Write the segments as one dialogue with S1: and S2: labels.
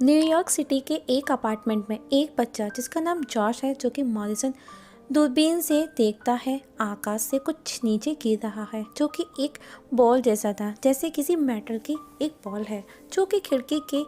S1: New York city के एक apartment में एक बच्चा जिसका नाम जॉश है, जो कि मॉरिसन दूरबीन से देखता है आकाश से कुछ नीचे गिर रहा है, जो कि एक बॉल जैसा था, जैसे किसी मेटल की एक बॉल है जो कि खिड़की के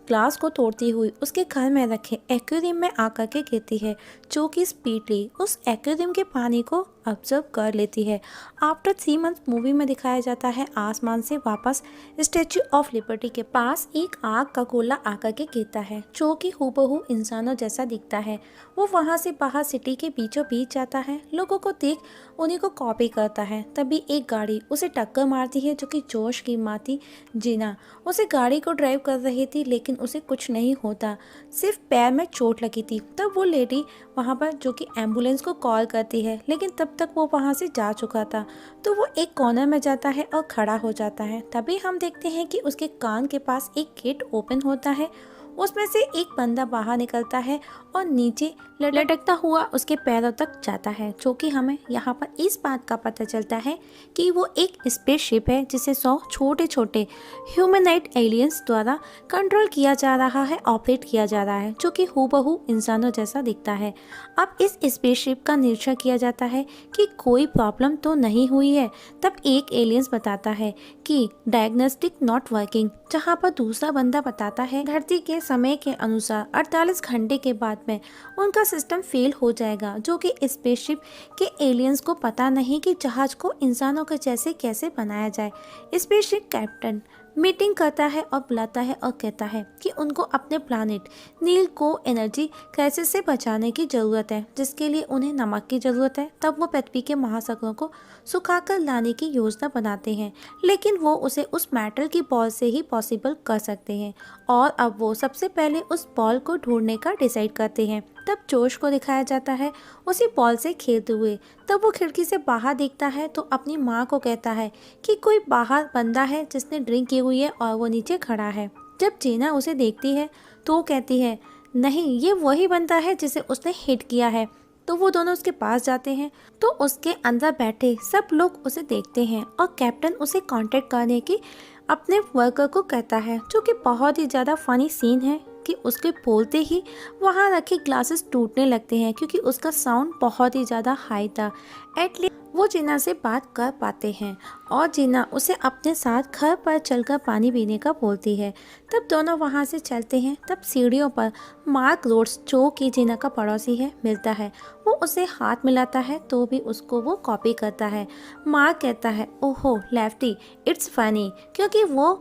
S1: ग्लास को तोड़ती हुई उसके घर में रखे एक्वेरियम में आकर के गिरती है, जो कि स्पीडली उस एक्वेरियम के पानी को ऑब्जर्व कर लेती है। आफ्टर 3 मंथ मूवी में दिखाया जाता है आसमान से वापस स्टैच्यू ऑफ लिबर्टी के पास एक आग का गोला आकर के गिरता है, जो कि हूबहू इंसानों जैसा दिखता है। वो वहाँ से बाहर सिटी के बीचों बीच जाता है, लोगों को देख उन्हीं को कॉपी करता है। तभी एक गाड़ी उसे टक्कर मारती है, जो कि जोश की माँ थी जीना। उसे गाड़ी को ड्राइव कर रही थी, लेकिन उसे कुछ नहीं होता, सिर्फ पैर में चोट लगी थी। तब वो लेडी वहाँ पर जो कि एम्बुलेंस को कॉल करती है, लेकिन तब तक वो वहाँ से जा चुका था। तो वो एक कॉर्नर में जाता है और खड़ा हो जाता है। तभी हम देखते हैं कि उसके कान के पास एक गेट ओपन होता है, उसमें से एक बंदा बाहर निकलता है और नीचे लटकता हुआ उसके पैरों तक जाता है, जो कि हमें यहाँ पर इस बात का पता चलता है कि वो एक स्पेसशिप है जिसे 100 छोटे छोटे ह्यूमनॉइड एलियंस द्वारा कंट्रोल किया जा रहा है, ऑपरेट किया जा रहा है, जो कि हूबहू इंसानों जैसा दिखता है। अब इस स्पेसशिप का निरीक्षण किया जाता है कि कोई प्रॉब्लम तो नहीं हुई है। तब एक एलियंस बताता है कि डायग्नोस्टिक नॉट वर्किंग, जहाँ पर दूसरा बंदा बताता है धरती के समय के अनुसार 48 घंटे के बाद में उनका सिस्टम फेल हो जाएगा, जो कि स्पेसशिप के एलियंस को पता नहीं कि जहाज को इंसानों के जैसे कैसे बनाया जाए। स्पेसशिप कैप्टन मीटिंग करता है और बुलाता है और कहता है कि उनको अपने प्लानेट नील को एनर्जी क्राइसिस से बचाने की ज़रूरत है, जिसके लिए उन्हें नमक की ज़रूरत है। तब वो पृथ्वी के महासागरों को सुखाकर लाने की योजना बनाते हैं, लेकिन वो उसे उस मेटल की बॉल से ही पॉसिबल कर सकते हैं। और अब वो सबसे पहले उस बॉल को ढूंढने का डिसाइड करते हैं। तब जोश को दिखाया जाता है उसी बॉल से खेलते हुए। तब वो खिड़की से बाहर देखता है तो अपनी माँ को कहता है कि कोई बाहर बंदा है जिसने ड्रिंक की हुई है और वो नीचे खड़ा है। जब जीना उसे देखती है तो वो कहती है, नहीं, ये वही बंदा है जिसे उसने हिट किया है। तो वो दोनों उसके पास जाते हैं तो उसके अंदर बैठे सब लोग उसे देखते हैं और कैप्टन उसे कांटेक्ट करने की अपने वर्कर को कहता है, जो कि बहुत ही ज़्यादा फनी सीन है कि उसके बोलते ही वहाँ रखे ग्लासेस टूटने लगते हैं, क्योंकि उसका साउंड बहुत ही ज़्यादा हाई था। एटलीस्ट वो जीना से बात कर पाते हैं और जीना उसे अपने साथ घर पर चलकर पानी पीने का बोलती है। तब दोनों वहाँ से चलते हैं। तब सीढ़ियों पर मार्क रोड्स, जो कि जीना का पड़ोसी है, मिलता है। वो उसे हाथ मिलाता है तो भी उसको वो कॉपी करता है। मार्क कहता है, ओहो लेफ्टी, इट्स फनी, क्योंकि वो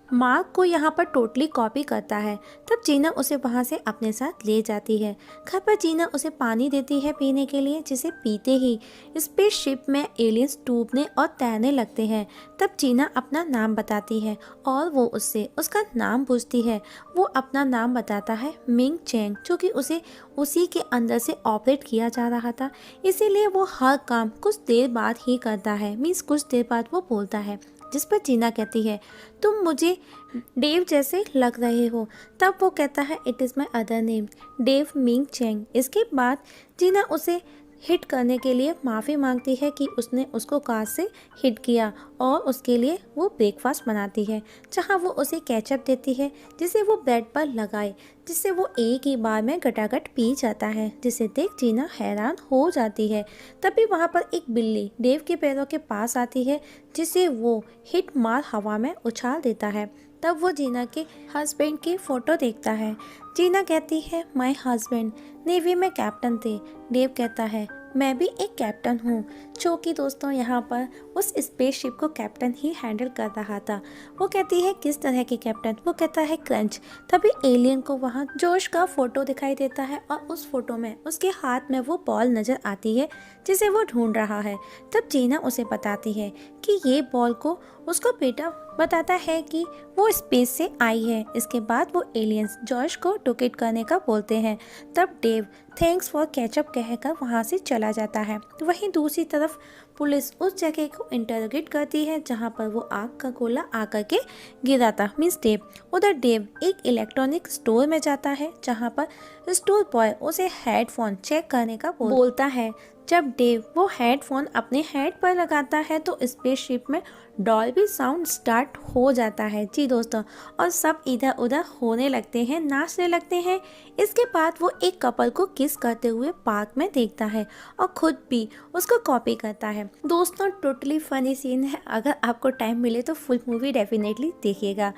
S1: मार्क को यहाँ पर टोटली कॉपी करता है। तब जीना उसे वहाँ से अपने साथ ले जाती है। घर पर जीना उसे पानी देती है पीने के लिए, जिसे पीते ही स्पेसशिप में एलियंस डूबने और तैरने लगते हैं। तब जीना अपना नाम बताती है और वो उससे उसका नाम पूछती है। वो अपना नाम बताता है मिंग चैंग, जो कि उसे उसी के अंदर से ऑपरेट किया जा रहा था, इसीलिए वो हर काम कुछ देर बाद ही करता है, मीन्स कुछ देर बाद वो बोलता है। जिस पर जीना कहती है, तुम मुझे डेव जैसे लग रहे हो। तब वो कहता है, it is my other name, Dave Ming Chang. इसके बाद जीना उसे हिट करने के लिए माफ़ी मांगती है कि उसने उसको कार से हिट किया और उसके लिए वो ब्रेकफास्ट बनाती है, जहाँ वो उसे केचप देती है जिसे वो ब्रेड पर लगाए, जिससे वो एक ही बार में गटागट पी जाता है, जिसे देख जीना हैरान हो जाती है। तभी वहाँ पर एक बिल्ली डेव के पैरों के पास आती है, जिसे वो हिट मार हवा में उछाल देता है। तब वो जीना के हस्बैंड की फ़ोटो देखता है। जीना कहती है, माय हस्बैंड नेवी में कैप्टन थे। डेव कहता है, मैं भी एक कैप्टन हूँ, जो कि दोस्तों यहाँ पर उस स्पेसशिप को कैप्टन ही हैंडल कर रहा था। वो कहती है, किस तरह के कैप्टन? वो कहता है, क्रंच। तभी एलियन को वहाँ जोश का फोटो दिखाई देता है और उस फोटो में उसके हाथ में वो बॉल नज़र आती है जिसे वो ढूंढ रहा है। तब जीना उसे बताती है कि ये बॉल को उसका बेटा बताता है कि वो स्पेस से आई है। इसके बाद वो एलियंस जॉश को टोकेट करने का बोलते हैं। तब डेव थैंक्स फॉर कैचअप कहकर वहाँ से चला जाता है। वहीं दूसरी तरफ पुलिस उस जगह को इंटरोगेट करती है जहाँ पर वो आग का गोला आकर के गिरा था, मीन्स डेव। उधर डेव एक इलेक्ट्रॉनिक स्टोर में जाता है, जहाँ पर स्टोर बॉय उसे हेडफोन चेक करने का बोलता है। जब डेव वो हेडफोन अपने हेड पर लगाता है तो स्पेसशिप में डॉल्बी साउंड स्टार्ट हो जाता है। जी दोस्तों, और सब इधर उधर होने लगते हैं, नाचने लगते हैं। इसके बाद वो एक कपल को किस करते हुए पार्क में देखता है और खुद भी उसको कॉपी करता है। दोस्तों, टोटली फनी सीन है, अगर आपको टाइम मिले तो फुल मूवी डेफिनेटली देखिएगा।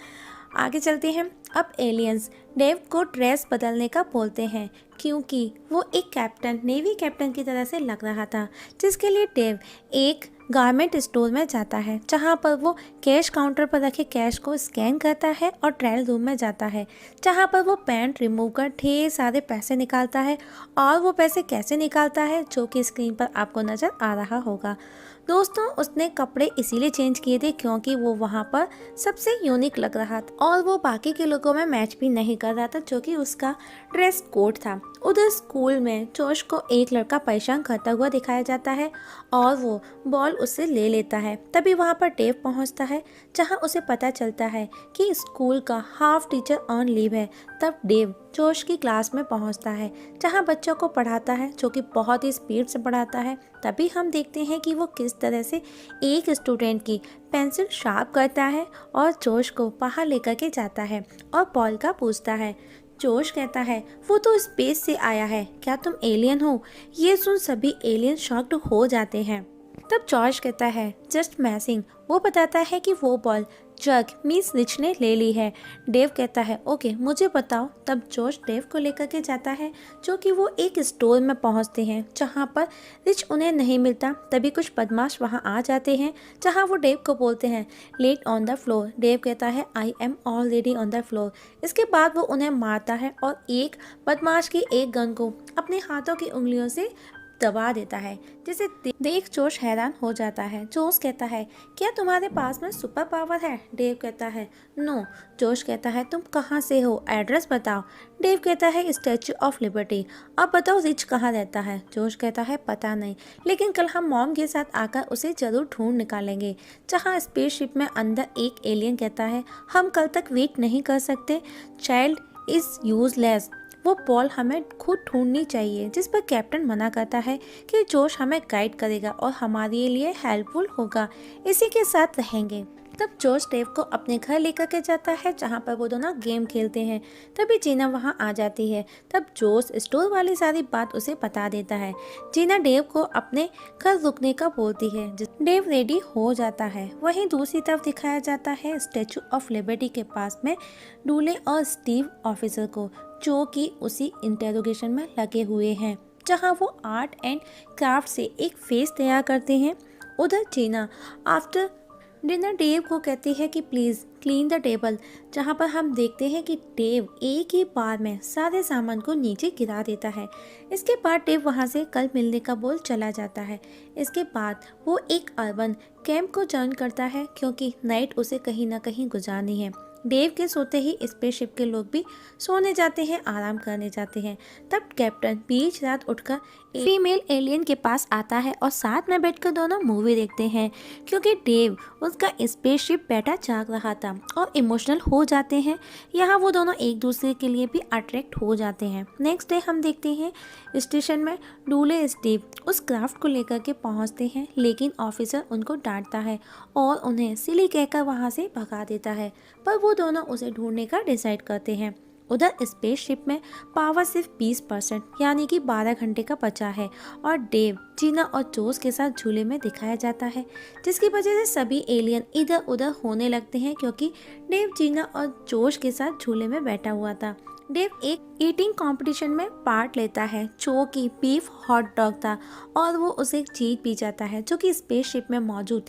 S1: आगे चलते हैं। अब एलियंस डेव को ड्रेस बदलने का बोलते हैं क्योंकि वो एक कैप्टन, नेवी कैप्टन की तरह से लग रहा था, जिसके लिए डेव एक गारमेंट स्टोर में जाता है, जहाँ पर वो कैश काउंटर पर रखे कैश को स्कैन करता है और ट्रायल रूम में जाता है, जहाँ पर वो पैंट रिमूव कर ढेर सारे पैसे निकालता है। और वो पैसे कैसे निकालता है, जो कि स्क्रीन पर आपको नज़र आ रहा होगा। दोस्तों, उसने कपड़े इसीलिए चेंज किए थे क्योंकि वो वहाँ पर सबसे यूनिक लग रहा था और वो बाकी के लोगों में मैच भी नहीं कर रहा था, जो कि उसका ड्रेस कोड था। उधर स्कूल में जोश को एक लड़का परेशान करता हुआ दिखाया जाता है और वो बॉल उससे ले लेता है। तभी वहाँ पर डेव पहुँचता है, जहाँ उसे पता चलता है कि स्कूल का हाफ टीचर ऑन लीव है। तब डेव जोश की क्लास में पहुँचता है, जहाँ बच्चों को पढ़ाता है, जो कि बहुत ही स्पीड से पढ़ाता है। तभी हम देखते हैं कि वो किस तरह से एक स्टूडेंट की पेंसिल शार्प करता है और जोश को बाहर लेकर के जाता है और बॉल का पूछता है। जोश कहता है, वो तो स्पेस से आया है, क्या तुम एलियन हो? ये सुन सभी एलियन शॉक्ड हो जाते हैं। तब जॉर्ज कहता है, जस्ट मैसिंग। वो बताता है कि वो बॉल जग मिस रिच ने ले ली है। डेव कहता है, ओके मुझे बताओ। तब जॉर्ज डेव को लेकर के जाता है, जो कि वो एक स्टोर में पहुंचते हैं, जहां पर रिच उन्हें नहीं मिलता। तभी कुछ बदमाश वहां आ जाते हैं, जहां वो डेव को बोलते हैं, let on the floor. Dave कहता है, I am already on the floor. इसके बाद वो उन्हें मारता है और एक बदमाश की एक गन को अपने हाथों की उंगलियों से दबा देता है, जिसे देख जोश हैरान हो जाता है। जोश कहता है, क्या तुम्हारे पास में सुपर पावर है? डेव कहता है, नो। जोश कहता है, तुम कहाँ से हो? एड्रेस बताओ। डेव कहता है, स्टैचू ऑफ लिबर्टी। अब बताओ रिच कहाँ रहता है? जोश कहता है, पता नहीं, लेकिन कल हम मॉम के साथ आकर उसे जरूर ढूंढ निकालेंगे। जहाँ स्पेसशिप में अंदर एक एलियन कहता है, हम कल तक वेट नहीं कर सकते, चाइल्ड इज यूजलेस। वो बॉल हमें खुद ढूंढनी चाहिए, जिस पर कैप्टन मना करता है कि जोश हमें गाइड करेगा और हमारे लिए हेल्पफुल होगा, इसी के साथ रहेंगे। तब जोश डेव को अपने घर लेकर के जाता है, जहाँ पर वो दोनों गेम खेलते हैं। तभी जीना वहाँ आ जाती है। तब जोश स्टोर वाली सारी बात उसे बता देता है। जीना डेव को अपने घर रुकने का बोलती है। डेव रेडी हो जाता है। वहीं दूसरी तरफ दिखाया जाता है स्टैचू ऑफ लिबर्टी के पास में डूले और स्टीव ऑफिसर को, जो कि उसी इंटेरोगेशन में लगे हुए हैं, जहां वो आर्ट एंड क्राफ्ट से एक फेस तैयार करते हैं। उधर जीना आफ्टर डिनर डेव को कहती है कि प्लीज़ क्लीन द टेबल, जहाँ पर हम देखते हैं कि डेव एक ही बार में सारे सामान को नीचे गिरा देता है। इसके बाद डेव वहाँ से कल मिलने का बोल चला जाता है। इसके बाद वो एक अर्बन कैंप को ज्वाइन करता है, क्योंकि नाइट उसे कहीं ना कहीं गुजारनी है। डेव के सोते ही स्पेसशिप के लोग भी सोने जाते हैं, आराम करने जाते हैं। तब कैप्टन बीच रात उठकर फीमेल एलियन के पास आता है और साथ में बैठकर दोनों मूवी देखते हैं, क्योंकि डेव उसका स्पेसशिप बैठा जाग रहा था और इमोशनल हो जाते हैं। यहाँ वो दोनों एक दूसरे के लिए भी अट्रैक्ट हो जाते हैं। नेक्स्ट डे हम देखते हैं स्टेशन में डूले स्टीव उस क्राफ्ट को लेकर के पहुँचते हैं, लेकिन ऑफिसर उनको डांटता है और उन्हें सिली कहकर वहाँ से भगा देता है। पर वो दोनों उसे ढूंढने का डिसाइड करते हैं। उधर स्पेसशिप में पावर सिर्फ 20% यानी कि 12 घंटे का बचा है और डेव जीना और जोश के साथ झूले में दिखाया जाता है, जिसकी वजह से सभी एलियन इधर उधर होने लगते हैं, क्योंकि डेव जीना और जोश के साथ झूले में बैठा हुआ था। डेव एक ईटिंग कंपटीशन में पार्ट लेता है, जो कि बीफ हॉट डॉग था, और वो उसे जीत भी जाता है, जो कि स्पेसशिप में मौजूद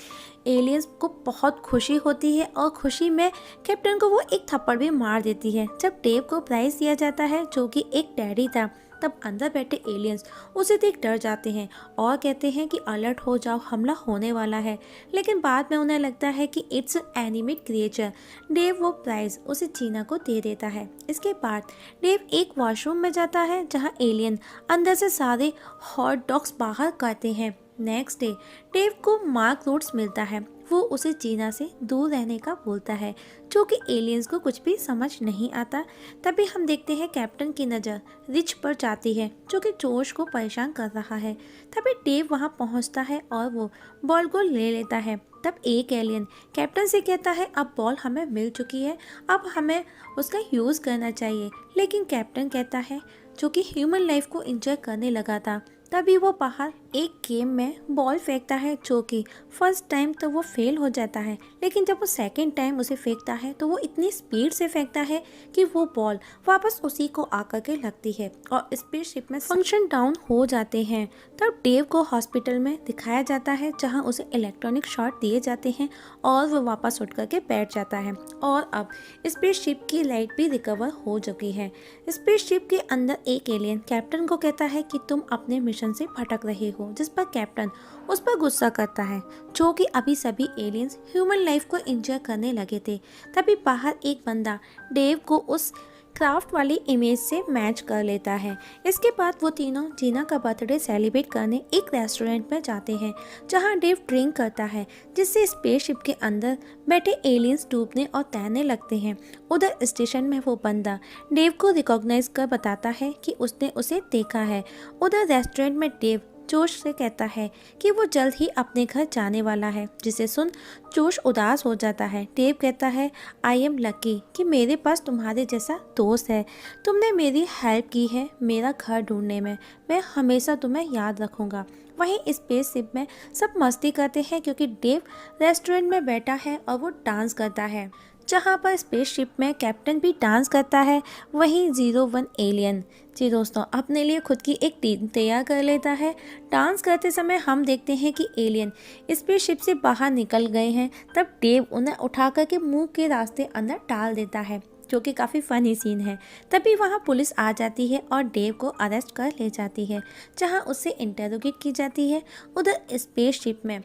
S1: एलियंस को बहुत खुशी होती है और खुशी में कैप्टन को वो एक थप्पड़ भी मार देती है। जब डेव को प्राइज दिया जाता है, जो कि एक टेडी था, तब अंदर बैठे एलियंस उसे देख डर जाते हैं और कहते हैं कि अलर्ट हो जाओ, हमला होने वाला है। लेकिन बाद में उन्हें लगता है कि इट्स एनिमेट क्रिएचर। डेव वो प्राइज उसे जीना को दे देता है। इसके बाद डेव एक वॉशरूम में जाता है, जहां एलियन अंदर से सारे हॉट डॉग्स बाहर करते हैं। नेक्स्ट डे डेव को मार्क रूट्स मिलता है वो उसे जीना से दूर रहने का बोलता है, जो कि एलियंस को कुछ भी समझ नहीं आता। तभी हम देखते हैं कैप्टन की नज़र रिच पर जाती है, जो कि जोश को परेशान कर रहा है। तभी डेव वहाँ पहुँचता है और वो बॉल को ले लेता है। तब एक एलियन कैप्टन से कहता है, अब बॉल हमें मिल चुकी है, अब हमें उसका यूज़ करना चाहिए। लेकिन कैप्टन कहता है, जो कि ह्यूमन लाइफ को एंजॉय करने लगा था। तभी वो बाहर एक गेम में बॉल फेंकता है, जो कि फर्स्ट टाइम तो वो फेल हो जाता है, लेकिन जब वो सेकंड टाइम उसे फेंकता है तो वो इतनी स्पीड से फेंकता है कि वो बॉल वापस उसी को आकर के लगती है और स्पेसशिप में फंक्शन डाउन हो जाते हैं। तब डेव को हॉस्पिटल में दिखाया जाता है, जहां उसे इलेक्ट्रॉनिक शॉट दिए जाते हैं और वो वापस उठ करके बैठ जाता है और अब स्पेसशिप की लाइट भी रिकवर हो चुकी है। स्पेसशिप के अंदर एक एलियन कैप्टन को कहता है कि तुम अपने मिशन से भटक रहे हो, जिस पर कैप्टन उस पर गुस्सा करता है, जो कि अभी सभी एलियंस ह्यूमन लाइफ को एंजॉय करने लगे थे। तभी बाहर एक बंदा डेव को उस क्राफ्ट वाली इमेज से मैच कर लेता है। इसके बाद वो तीनों जीना का बर्थडे सेलिब्रेट करने एक रेस्टोरेंट में जाते हैं, जहां डेव ड्रिंक करता है, जिससे स्पेसशिप के अंदर बैठे एलियंस डूबने और तैरने लगते हैं। उधर स्टेशन में वो बंदा डेव को रिकॉग्नाइज कर बताता है कि उसने उसे देखा है। उधर रेस्टोरेंट में डेव जोश से कहता है कि वो जल्द ही अपने घर जाने वाला है, जिसे सुन जोश उदास हो जाता है। डेव कहता है, आई एम लकी कि मेरे पास तुम्हारे जैसा दोस्त है, तुमने मेरी हेल्प की है मेरा घर ढूंढने में, मैं हमेशा तुम्हें याद रखूँगा। वहीं स्पेसशिप में सब मस्ती करते हैं, क्योंकि डेव रेस्टोरेंट में बैठा है और वो डांस करता है, जहाँ पर स्पेसशिप में कैप्टन भी डांस करता है। वहीं 01 एलियन जी दोस्तों अपने लिए खुद की एक टीम तैयार कर लेता है। डांस करते समय हम देखते हैं कि एलियन स्पेसशिप से बाहर निकल गए हैं। तब डेव उन्हें उठा करके मुंह के रास्ते अंदर डाल देता है, जो कि काफ़ी फनी सीन है। तभी वहाँ पुलिस आ जाती है और डेव को अरेस्ट कर ले जाती है, जहाँ उससे इंटेरोगेट की जाती है। उधर स्पेसशिप में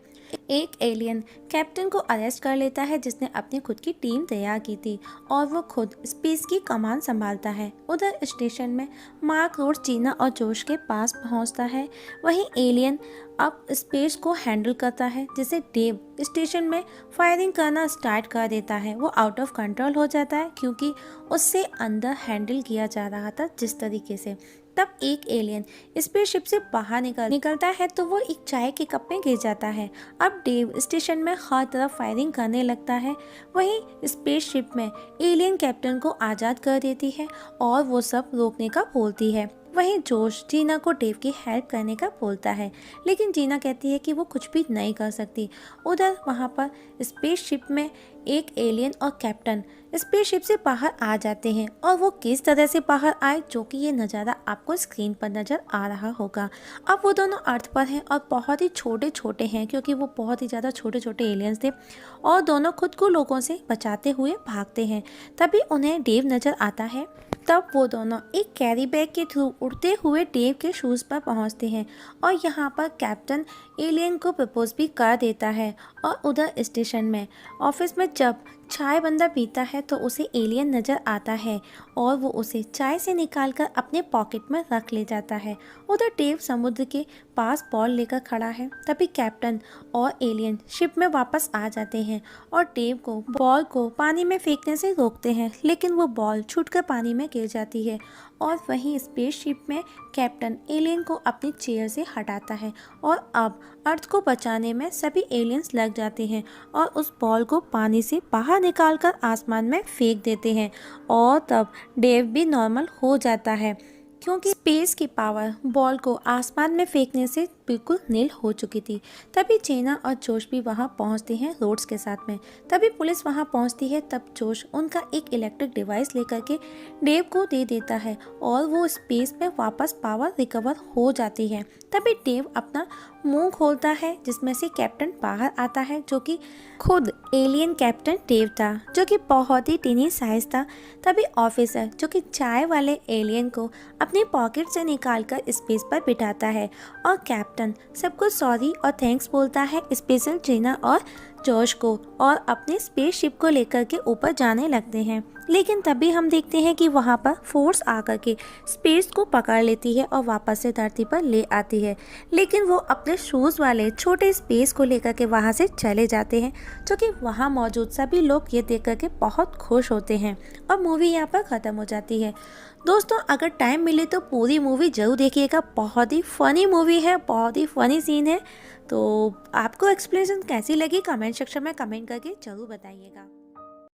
S1: एक एलियन कैप्टन को अरेस्ट कर लेता है, जिसने अपनी खुद की टीम तैयार की थी और वो खुद स्पेस की कमान संभालता है। उधर स्टेशन में मार्क रोड्स जीना और जोश के पास पहुंचता है। वहीं एलियन अब स्पेस को हैंडल करता है, जिसे डेव स्टेशन में फायरिंग करना स्टार्ट कर देता है। वो आउट ऑफ कंट्रोल हो जाता है, क्योंकि उससे अंदर हैंडल किया जा रहा था जिस तरीके से। तब एक एलियन स्पेसशिप से बाहर निकलता है, तो वो एक चाय के कप में गिर जाता है। अब डेव स्टेशन में हर तरफ फायरिंग करने लगता है। वहीं स्पेसशिप में एलियन कैप्टन को आज़ाद कर देती है और वो सब रोकने का बोलती है। वहीं जोश जीना को डेव की हेल्प करने का बोलता है, लेकिन जीना कहती है कि वो कुछ भी नहीं कर सकती। उधर वहाँ पर स्पेसशिप में एक एलियन और कैप्टन स्पेसशिप से बाहर आ जाते हैं, और वो किस तरह से बाहर आए, जो कि ये नज़ारा आपको स्क्रीन पर नज़र आ रहा होगा। अब वो दोनों अर्थ पर हैं और बहुत ही छोटे छोटे हैं, क्योंकि वो बहुत ही ज़्यादा छोटे छोटे एलियंस थे, और दोनों खुद को लोगों से बचाते हुए भागते हैं। तभी उन्हें डेव नज़र आता है। तब वो दोनों एक कैरी बैग के थ्रू उड़ते हुए डेव के शूज़ पर पहुंचते हैं, और यहाँ पर कैप्टन एलियन को प्रपोज भी कर देता है। और उधर स्टेशन में ऑफिस में जब चाय बंदा पीता है, तो उसे एलियन नज़र आता है और वो उसे चाय से निकालकर अपने पॉकेट में रख ले जाता है। उधर डेव समुद्र के पास बॉल लेकर खड़ा है। तभी कैप्टन और एलियन शिप में वापस आ जाते हैं और डेव को बॉल को पानी में फेंकने से रोकते हैं, लेकिन वो बॉल छूटकर पानी में गिर जाती है। और वहीं स्पेसशिप में कैप्टन एलियन को अपनी चेयर से हटाता है, और अब अर्थ को बचाने में सभी एलियंस लग जाते हैं और उस बॉल को पानी से बाहर निकालकर आसमान में फेंक देते हैं। और तब डेव भी नॉर्मल हो जाता है, क्योंकि स्पेस की पावर बॉल को आसमान में फेंकने से बिल्कुल नील हो चुकी थी। तभी जेना और जोश भी वहां पहुंचते हैं रोड्स के साथ में। तभी पुलिस वहां पहुंचती है। तब जोश उनका एक इलेक्ट्रिक डिवाइस लेकर के डेव को दे देता है और वो स्पेस में वापस पावर रिकवर हो जाती है। तभी डेव अपना मुंह खोलता है, जिसमें से कैप्टन बाहर आता है, जो कि खुद एलियन कैप्टन डेव था, जो कि बहुत ही टीनी साइज था। तभी ऑफिसर, जो कि चाय वाले एलियन को अपनी पॉकेट से निकालकर स्पेस पर बिठाता है, और कैप्टन सबको सॉरी और थैंक्स बोलता है, स्पेशल जेना और जॉश को और अपने स्पेसशिप को लेकर के ऊपर जाने लगते हैं। लेकिन तभी हम देखते हैं कि वहाँ पर फोर्स आकर के स्पेस को पकड़ लेती है और वापस से धरती पर ले आती है। लेकिन वो अपने शूज़ वाले छोटे स्पेस को लेकर के वहाँ से चले जाते हैं, जो कि वहाँ मौजूद सभी लोग ये देख कर के बहुत खुश होते हैं और मूवी यहाँ पर ख़त्म हो जाती है। दोस्तों, अगर टाइम मिले तो पूरी मूवी ज़रूर देखिएगा। बहुत ही फ़नी मूवी है, बहुत ही फ़नी सीन है। तो आपको एक्सप्लेनेशन कैसी लगी कमेंट सेक्शन में कमेंट करके ज़रूर बताइएगा।